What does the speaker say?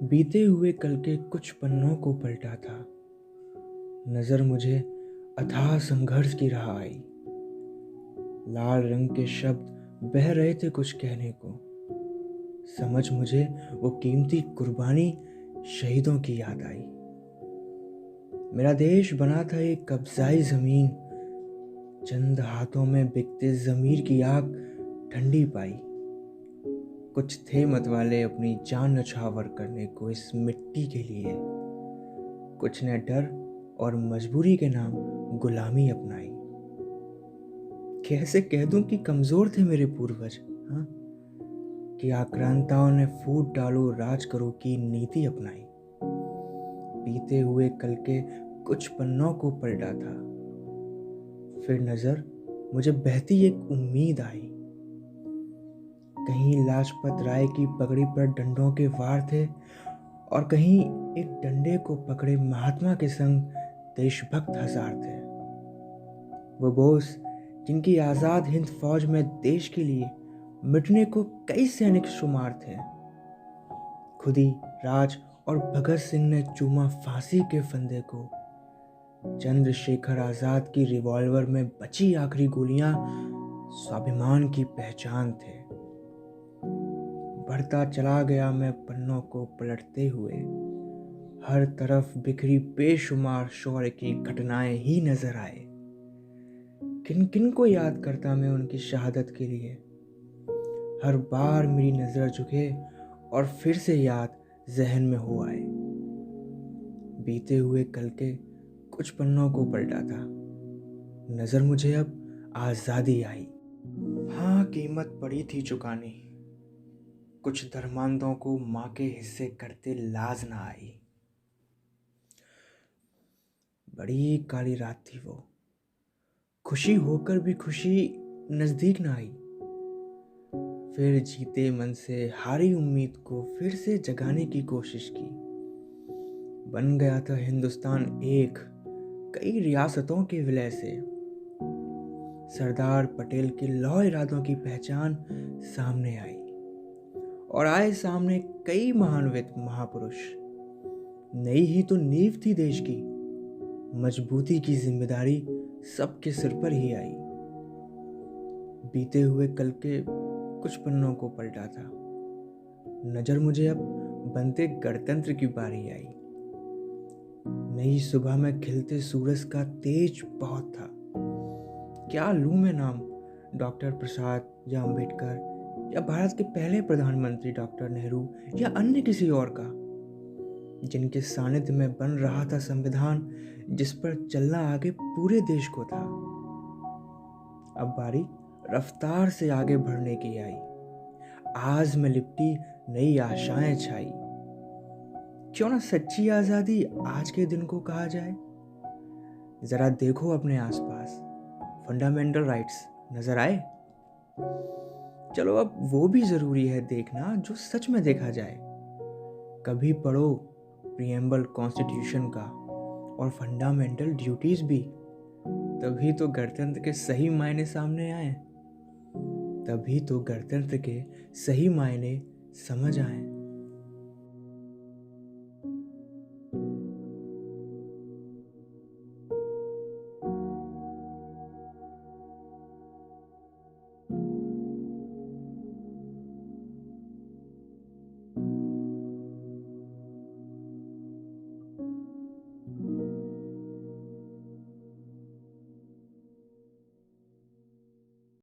बीते हुए कल के कुछ पन्नों को पलटा था। नजर मुझे अथाह संघर्ष की राह आई। लाल रंग के शब्द बह रहे थे कुछ कहने को। समझ मुझे वो कीमती कुर्बानी शहीदों की याद आई। मेरा देश बना था एक कब्जाई जमीन, चंद हाथों में बिकते जमीर की आग ठंडी पाई। कुछ थे मतवाले अपनी जान नछावर करने को इस मिट्टी के लिए। कुछ ने डर और मजबूरी के नाम गुलामी अपनाई। कैसे कह दूं कि कमजोर थे मेरे पूर्वज, हाँ, कि आक्रांताओं ने फूट डालो राज करो की नीति अपनाई। बीते हुए कल के कुछ पन्नों को पलटा था, फिर नजर मुझे बहती एक उम्मीद आई। कहीं लाजपत राय की पगड़ी पर डंडों के वार थे और कहीं एक डंडे को पकड़े महात्मा के संग देशभक्त हजार थे। वो बोस जिनकी आजाद हिंद फौज में देश के लिए मिटने को कई सैनिक शुमार थे। खुदी राज और भगत सिंह ने चूमा फांसी के फंदे को। चंद्रशेखर आजाद की रिवॉल्वर में बची आखिरी गोलियां स्वाभिमान की पहचान थे। बढ़ता चला गया मैं पन्नों को पलटते हुए। हर तरफ बिखरी बेशुमार शौर्य की घटनाएं ही नजर आए। किन किन को याद करता मैं उनकी शहादत के लिए। हर बार मेरी नजर झुके और फिर से याद जहन में हो आए। बीते हुए कल के कुछ पन्नों को पलटा था। नजर मुझे अब आजादी आई। हाँ, कीमत पड़ी थी चुकानी। कुछ धर्मांधों को माँ के हिस्से करते लाज ना आई। बड़ी काली रात थी वो। खुशी होकर भी खुशी नजदीक ना आई। फिर जीते मन से हारी उम्मीद को फिर से जगाने की कोशिश की। बन गया था हिंदुस्तान एक, कई रियासतों के विलय से। सरदार पटेल के लौह इरादों की पहचान सामने आई और आए सामने कई महान्वित महापुरुष। नई ही तो नींव थी देश की, मजबूती की जिम्मेदारी सबके सिर पर ही आई। बीते हुए कल के कुछ पन्नों को पलटा था। नजर मुझे अब बनते गणतंत्र की बारी आई। नई सुबह में खिलते सूरज का तेज बहुत था। क्या लूं मैं नाम, डॉक्टर प्रसाद या अंबेडकर या भारत के पहले प्रधानमंत्री डॉक्टर नेहरू या अन्य किसी और का, जिनके सानिध्य में बन रहा था संविधान जिस पर चलना आगे पूरे देश को था। अब बारी रफ्तार से आगे बढ़ने की आई। आज में लिपटी नई आशाएं छाई। क्यों ना सच्ची आजादी आज के दिन को कहा जाए। जरा देखो अपने आसपास, फंडामेंटल राइट्स नजर आए। चलो अब वो भी जरूरी है देखना जो सच में देखा जाए। कभी पढ़ो प्रीएम्बल कॉन्स्टिट्यूशन का और फंडामेंटल ड्यूटीज भी, तभी तो गणतंत्र के सही मायने सामने आए। तभी तो गणतंत्र के सही मायने समझ आए।